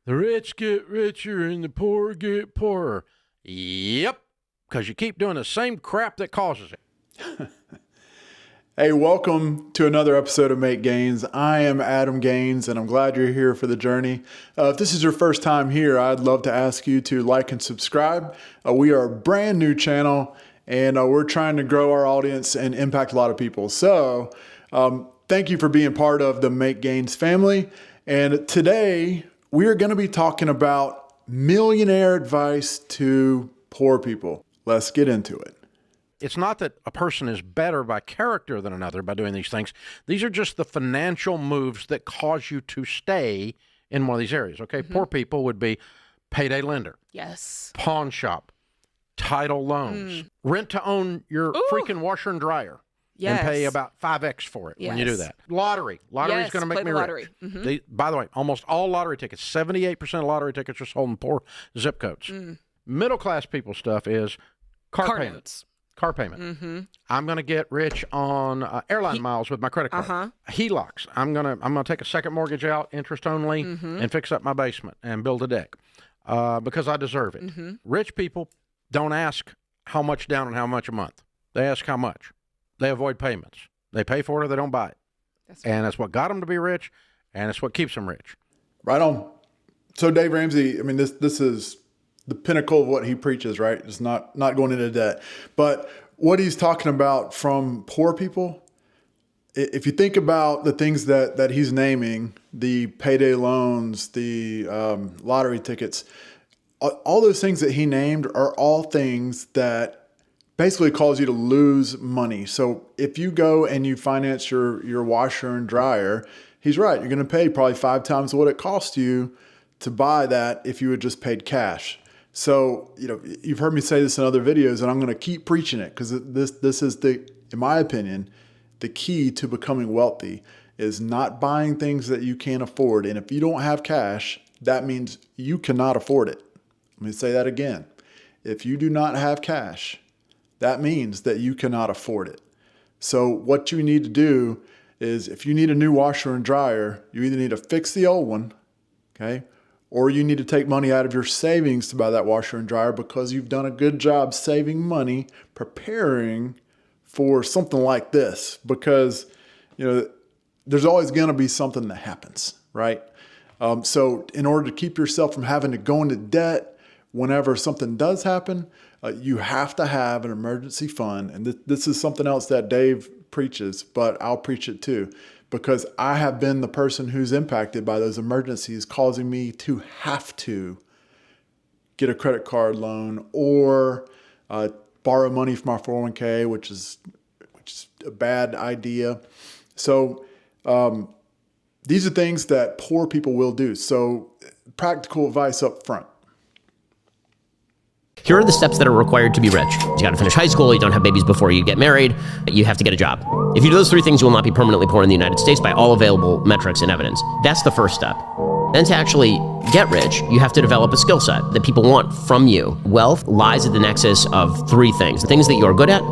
The rich get richer and the poor get poorer. Yep, because you keep doing the same crap that causes it. Hey, welcome to another episode of Make Gains. I am Adam Gaines, and I'm glad you're here for the journey. If this is your first time here, I'd love to ask you to like and subscribe. We are a brand new channel, and we're trying to grow our audience and impact a lot of people. So thank you for being part of the Make Gains family. And today, we are going to be talking about millionaire advice to poor people. Let's get into it. It's not that a person is better by character than another by doing these things. These are just the financial moves that cause you to stay in one of these areas, okay? Poor people would be payday lender. Yes. Pawn shop, title loans, rent to own your freaking washer and dryer. Yes. And pay about 5x for it when you do that. Lottery. Lottery's going to make me lottery. rich. By the way, almost all lottery tickets, 78% of lottery tickets are sold in poor zip codes. Middle class people stuff is car payments. Car payment. I'm going to get rich on airline miles with my credit card. HELOCs. I'm gonna take a second mortgage out, interest only, and fix up my basement and build a deck because I deserve it. Rich people don't ask how much down and how much a month. They ask how much. They avoid payments. They pay for it or they don't buy it. And that's what got them to be rich, and it's what keeps them rich. Right on. So Dave Ramsey, I mean, this is the pinnacle of what he preaches, right? It's not going into debt. But what he's talking about from poor people, if you think about the things that he's naming, the payday loans, the lottery tickets, all those things that he named are all things that basically cause you to lose money. So if you go and you finance your washer and dryer, he's right. You're going to pay probably 5 times what it cost you to buy that if you had just paid cash. So, you've heard me say this in other videos, and I'm going to keep preaching it because this is in my opinion, the key to becoming wealthy is not buying things that you can't afford. And if you don't have cash, that means you cannot afford it. Let me say that again. If you do not have cash, that means that you cannot afford it. So what you need to do is if you need a new washer and dryer, you either need to fix the old one, okay? Or you need to take money out of your savings to buy that washer and dryer because you've done a good job saving money, preparing for something like this. Because, there's always going to be something that happens, right? So in order to keep yourself from having to go into debt whenever something does happen, you have to have an emergency fund. And this is something else that Dave preaches, but I'll preach it too. Because I have been the person who's impacted by those emergencies, causing me to have to get a credit card loan or borrow money from our 401k, which is a bad idea. So these are things that poor people will do. So practical advice up front. Here are the steps that are required to be rich. You got to finish high school, you don't have babies before you get married, you have to get a job. If you do those 3 things, you will not be permanently poor in the United States by all available metrics and evidence. That's the first step. Then to actually get rich, you have to develop a skill set that people want from you. Wealth lies at the nexus of 3 things. The things that you're good at,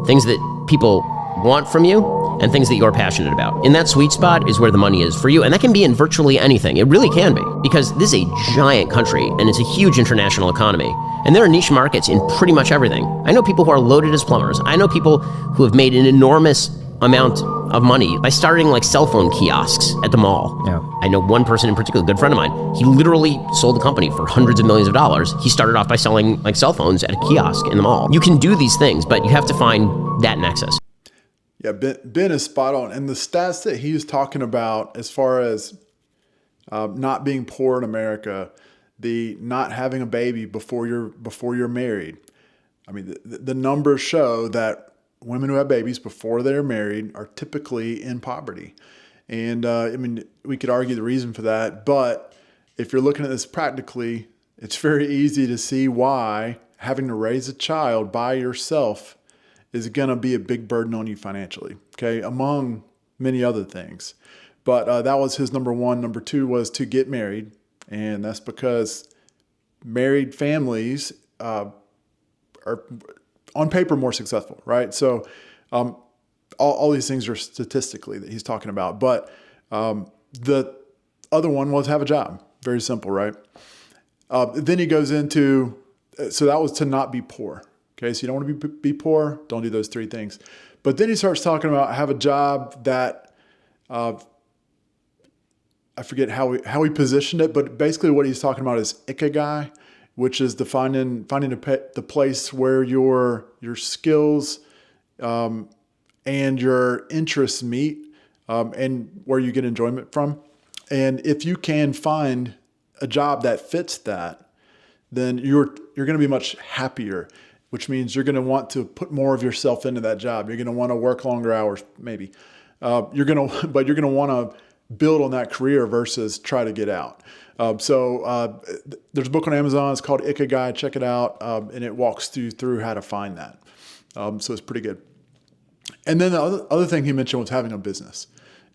things that people want from you, and things that you're passionate about. In that sweet spot is where the money is for you, and that can be in virtually anything. It really can be, because this is a giant country, and it's a huge international economy, and there are niche markets in pretty much everything. I know people who are loaded as plumbers. I know people who have made an enormous amount of money by starting like cell phone kiosks at the mall. Yeah. I know one person in particular, a good friend of mine, he literally sold a company for hundreds of millions of dollars. He started off by selling like cell phones at a kiosk in the mall. You can do these things, but you have to find that nexus. Yeah, Ben is spot on. And the stats that he's talking about as far as not being poor in America, the not having a baby before you're married. I mean, the numbers show that women who have babies before they're married are typically in poverty. And we could argue the reason for that, but if you're looking at this practically, it's very easy to see why having to raise a child by yourself is going to be a big burden on you financially, okay, among many other things. But that was his number 1. Number 2 was to get married, and that's because married families are on paper more successful, right? So all these things are statistically that he's talking about. But the other one was have a job, Very simple, right? Then he goes into, so that was to not be poor. Okay, so you don't want to be poor. Don't do those 3 things. But then he starts talking about have a job that, I forget how he positioned it, but basically what he's talking about is ikigai, which is finding the place where your skills and your interests meet, and where you get enjoyment from. And if you can find a job that fits that, then you're going to be much happier, which means you're going to want to put more of yourself into that job. You're going to want to work longer hours, maybe. But you're going to want to build on that career versus try to get out. So there's a book on Amazon. It's called Ikigai. Check it out. And it walks you through how to find that. So it's pretty good. And then the other thing he mentioned was having a business.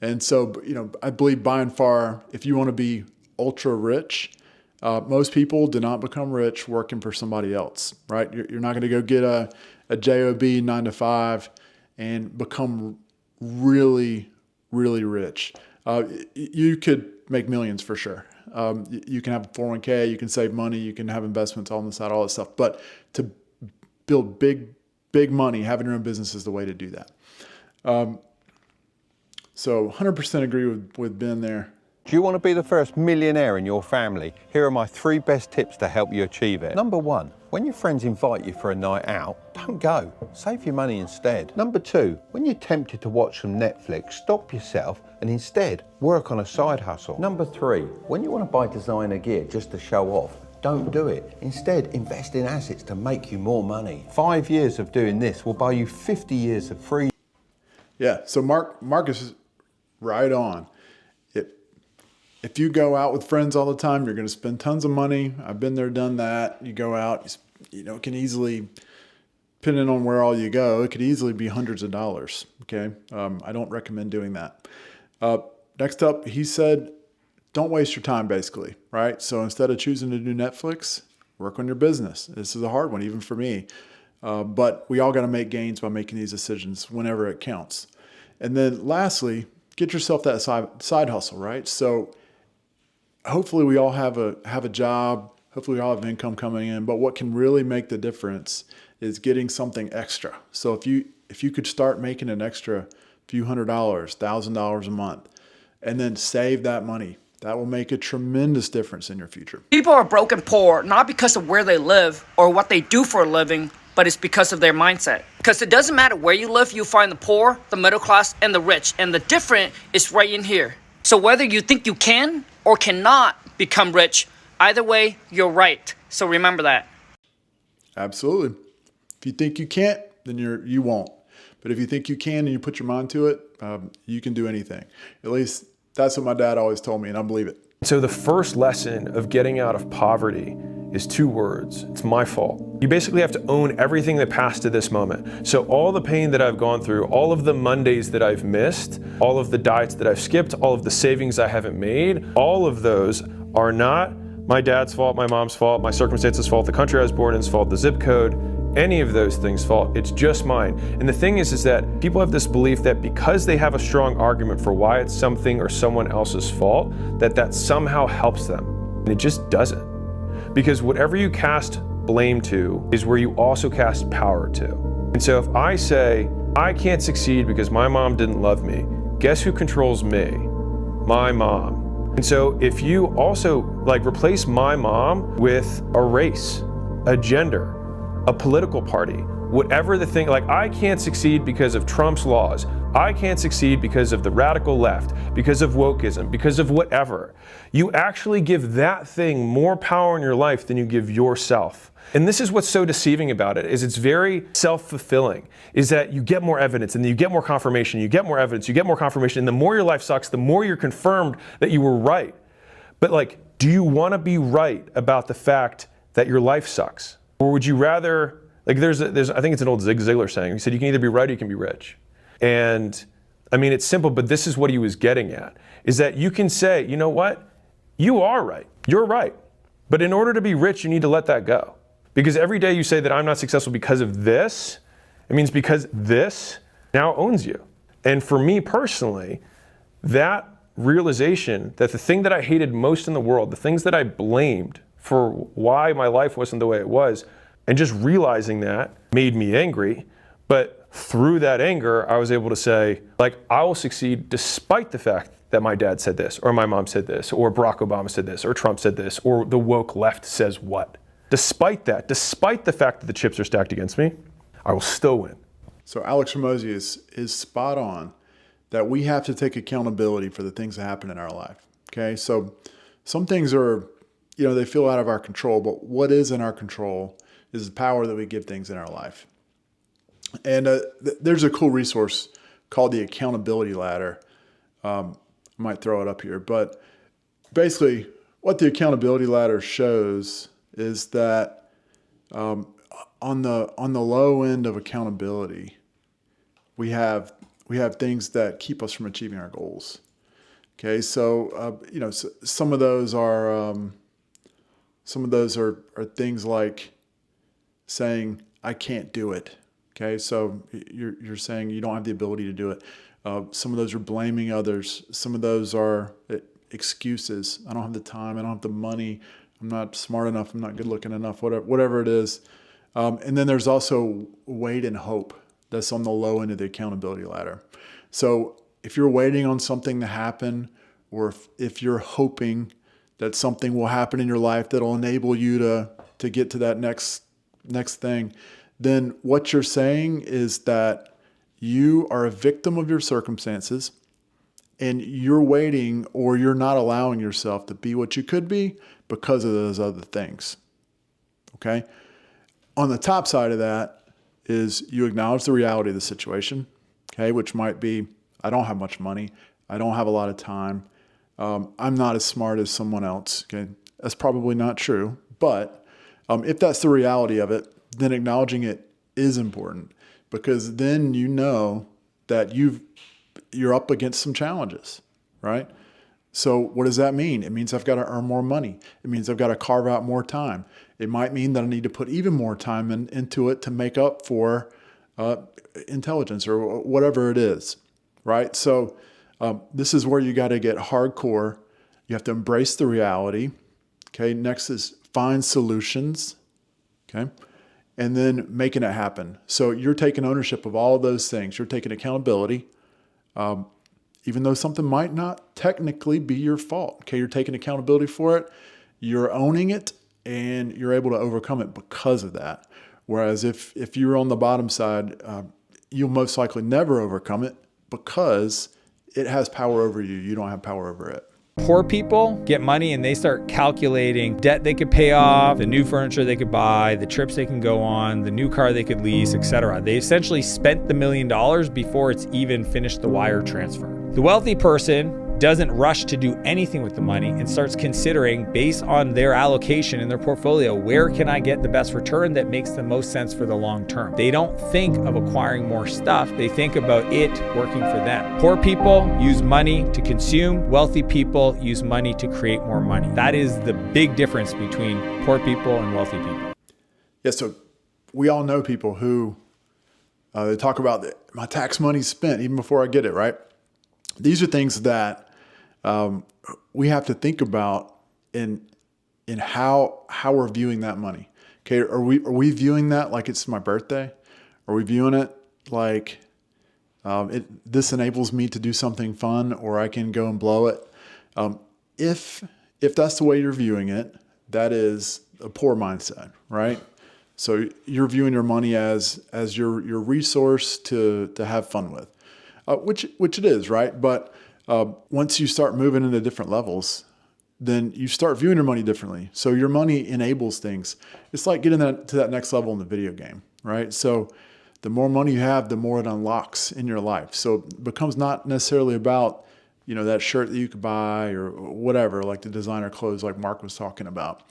And so, I believe by and far, if you want to be ultra rich, most people do not become rich working for somebody else, right? You're not going to go get a job 9 to 5 and become really, really rich. You could make millions for sure. You can have a 401k, you can save money, you can have investments on the side, all that stuff. But to build big money, having your own business is the way to do that. So 100% agree with Ben there. Do you want to be the first millionaire in your family? Here are my 3 best tips to help you achieve it. Number 1, when your friends invite you for a night out, don't go. Save your money instead. Number 2, when you're tempted to watch some Netflix, stop yourself and instead work on a side hustle. Number 3, when you want to buy designer gear just to show off, don't do it. Instead, invest in assets to make you more money. 5 years of doing this will buy you 50 years of free. Yeah, so Marcus is right on. If you go out with friends all the time, you're going to spend tons of money. I've been there, done that. You go out, it can easily, depending on where all you go, it could easily be hundreds of dollars. Okay. I don't recommend doing that. Next up, he said, don't waste your time basically, right? So instead of choosing to do Netflix, work on your business. This is a hard one, even for me. But we all got to make gains by making these decisions whenever it counts. And then lastly, get yourself that side hustle, right? So hopefully we all have a job. Hopefully we all have income coming in. But what can really make the difference is getting something extra. So if you could start making an extra few $100s, $1,000 a month, and then save that money, that will make a tremendous difference in your future. People are broke and poor not because of where they live or what they do for a living, but it's because of their mindset. Because it doesn't matter where you live, you find the poor, the middle class, and the rich. And the difference is right in here. So whether you think you can or cannot become rich, either way, you're right. So remember that. Absolutely. If you think you can't, then you won't. But if you think you can and you put your mind to it, you can do anything. At least that's what my dad always told me, and I believe it. So the first lesson of getting out of poverty is 2 words. It's my fault. You basically have to own everything that passed to this moment. So all the pain that I've gone through, all of the Mondays that I've missed, all of the diets that I've skipped, all of the savings I haven't made, all of those are not my dad's fault, my mom's fault, my circumstances' fault, the country I was born in's fault, the zip code, any of those things' fault. It's just mine. And the thing is that people have this belief that because they have a strong argument for why it's something or someone else's fault, that somehow helps them. And it just doesn't. Because whatever you cast blame to is where you also cast power to. And so if I say, I can't succeed because my mom didn't love me, guess who controls me? My mom. And so if you also replace my mom with a race, a gender, a political party, whatever the thing, I can't succeed because of Trump's laws. I can't succeed because of the radical left, because of wokeism, because of whatever. You actually give that thing more power in your life than you give yourself. And this is what's so deceiving about it, is it's very self-fulfilling, is that you get more evidence and then you get more confirmation, you get more evidence, you get more confirmation, and the more your life sucks, the more you're confirmed that you were right. But do you want to be right about the fact that your life sucks? Or would you rather, there's I think it's an old Zig Ziglar saying, he said you can either be right or you can be rich. And I mean, it's simple, but this is what he was getting at, is that you can say, you know what? You are right. You're right. But in order to be rich, you need to let that go. Because every day you say that I'm not successful because of this, it means because this now owns you. And for me personally, that realization that the thing that I hated most in the world, the things that I blamed for why my life wasn't the way it was, and just realizing that made me angry. But through that anger, I was able to say, like, I will succeed despite the fact that my dad said this, or my mom said this, or Barack Obama said this, or Trump said this, or the woke left says what. Despite that, despite the fact that the chips are stacked against me, I will still win. So Alex Hormozi is spot on that we have to take accountability for the things that happen in our life. Okay, so some things are, they feel out of our control, but what is in our control is the power that we give things in our life. And there's a cool resource called the Accountability Ladder. I might throw it up here, but basically what the Accountability Ladder shows is that on the low end of accountability, we have things that keep us from achieving our goals. Okay, so some of those are things like saying I can't do it. Okay, so you're saying you don't have the ability to do it. Some of those are blaming others. Some of those are excuses. I don't have the time. I don't have the money. I'm not smart enough. I'm not good looking enough. Whatever it is. And then there's also wait and hope. That's on the low end of the accountability ladder. So if you're waiting on something to happen, or if you're hoping that something will happen in your life that'll enable you to get to that next thing, then what you're saying is that you are a victim of your circumstances and you're waiting, or you're not allowing yourself to be what you could be because of those other things. Okay? On the top side of that is you acknowledge the reality of the situation, okay, which might be, I don't have much money. I don't have a lot of time. I'm not as smart as someone else. Okay, that's probably not true. But if that's the reality of it, then acknowledging it is important, because then you know that you're up against some challenges, right? So what does that mean? It means I've got to earn more money. It means I've got to carve out more time. It might mean that I need to put even more time into it to make up for intelligence or whatever it is, right? So this is where you got to get hardcore. You have to embrace the reality. Okay. Next is find solutions. Okay. And then making it happen. So you're taking ownership of all of those things. You're taking accountability. Even though something might not technically be your fault. Okay, you're taking accountability for it, you're owning it, and you're able to overcome it because of that. Whereas if you're on the bottom side, you'll most likely never overcome it because it has power over you. You don't have power over it. Poor people get money and they start calculating debt they could pay off, the new furniture they could buy, the trips they can go on, the new car they could lease, etc. They essentially spent the $1 million before it's even finished the wire transfer. The wealthy person doesn't rush to do anything with the money and starts considering, based on their allocation in their portfolio, where can I get the best return that makes the most sense for the long term. They don't think of acquiring more stuff. They think about it working for them. Poor people use money to consume. Wealthy people use money to create more money. That is the big difference between poor people and wealthy people. Yeah, so we all know people who they talk about my tax money's spent even before I get it, right? These are things that we have to think about in how we're viewing that money. Okay, are we viewing that like it's my birthday? Are we viewing it like this enables me to do something fun, or I can go and blow it? If that's the way you're viewing it, that is a poor mindset, right? So you're viewing your money as your resource to have fun with. Which it is, right? But once you start moving into different levels, then you start viewing your money differently. So your money enables things. It's like getting to that next level in the video game, right? So the more money you have, the more it unlocks in your life. So it becomes not necessarily about, that shirt that you could buy or whatever, like the designer clothes like Mark was talking about.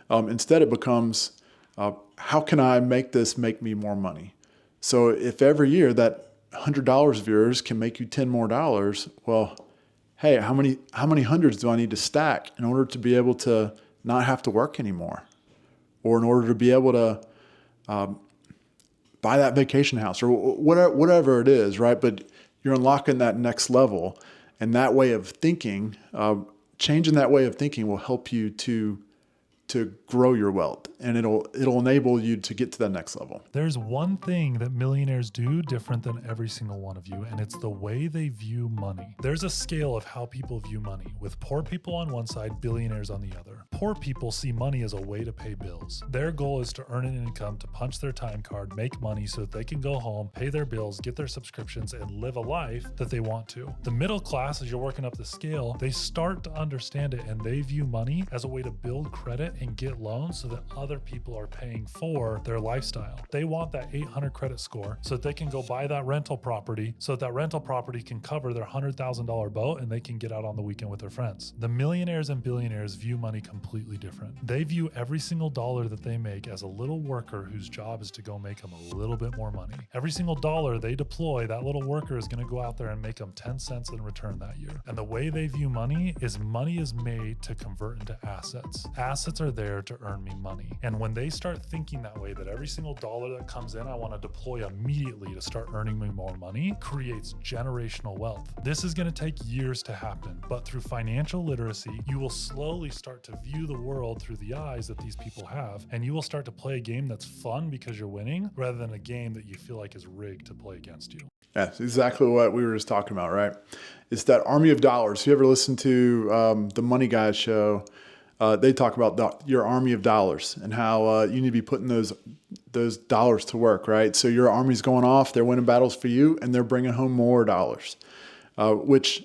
Instead, it becomes, how can I make this make me more money? So if every year that $100 of yours can make you $10 more, well, hey, how many hundreds do I need to stack in order to be able to not have to work anymore, or in order to be able to buy that vacation house or whatever it is, right? But you're unlocking that next level, And that way of thinking, changing that way of thinking will help you to grow your wealth, and it'll enable you to get to that next level. There's one thing that millionaires do different than every single one of you, and it's the way they view money. There's a scale of how people view money, with poor people on one side, billionaires on the other. Poor people see money as a way to pay bills. Their goal is to earn an income, to punch their time card, make money so that they can go home, pay their bills, get their subscriptions, and live a life that they want to. The middle class, as you're working up the scale, they start to understand it, and they view money as a way to build credit and get loans so that other people are paying for their lifestyle. They want that 800 credit score so that they can go buy that rental property, so that that rental property can cover their $100,000 boat and they can get out on the weekend with their friends. The millionaires and billionaires view money completely different. They view every single dollar that they make as a little worker whose job is to go make them a little bit more money. Every single dollar they deploy, that little worker is going to go out there and make them 10 cents in return that year. And the way they view money is made to convert into assets. Assets are there to earn me money. And when they start thinking that way, that every single dollar that comes in, I want to deploy immediately to start earning me more money, creates generational wealth. This is going to take years to happen, but through financial literacy, you will slowly start to view the world through the eyes that these people have, and you will start to play a game that's fun because you're winning, rather than a game that you feel like is rigged to play against you. That's exactly what we were just talking about, right? It's that army of dollars. If you ever listen to the Money Guys show, they talk about your army of dollars and how you need to be putting those dollars to work, right? So your army's going off, they're winning battles for you, and they're bringing home more dollars, which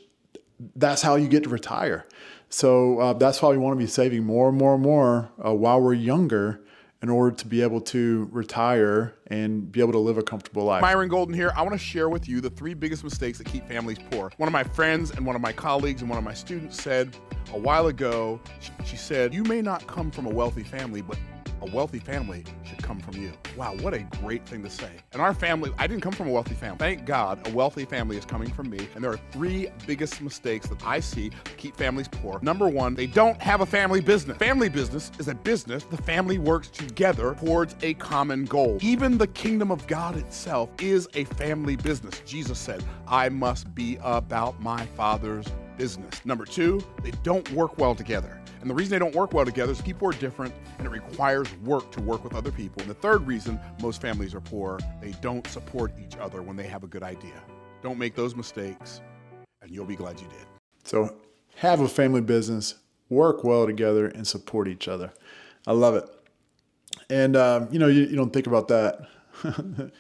that's how you get to retire. So that's why we want to be saving more and more and more while we're younger, in order to be able to retire and be able to live a comfortable life. Myron Golden here. I want to share with you the 3 biggest mistakes that keep families poor. One of my friends and one of my colleagues and one of my students said a while ago, she said, you may not come from a wealthy family, but a wealthy family should come from you. Wow, what a great thing to say. In our family, I didn't come from a wealthy family. Thank God a wealthy family is coming from me. And there are 3 biggest mistakes that I see that keep families poor. Number 1, they don't have a family business. Family business is a business the family works together towards a common goal. Even the kingdom of God itself is a family business. Jesus said, I must be about my Father's business. Number 2, they don't work well together. And the reason they don't work well together is people are different and it requires work to work with other people. And the third reason most families are poor, they don't support each other when they have a good idea. Don't make those mistakes and you'll be glad you did. So have a family business, work well together, and support each other. I love it. And, you don't think about that.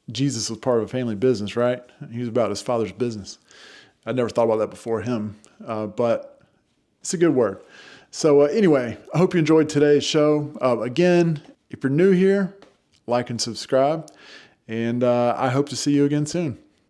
Jesus was part of a family business, right? He was about his Father's business. I never thought about that before him, but it's a good word. So anyway, I hope you enjoyed today's show. Again, if you're new here, like and subscribe. And I hope to see you again soon.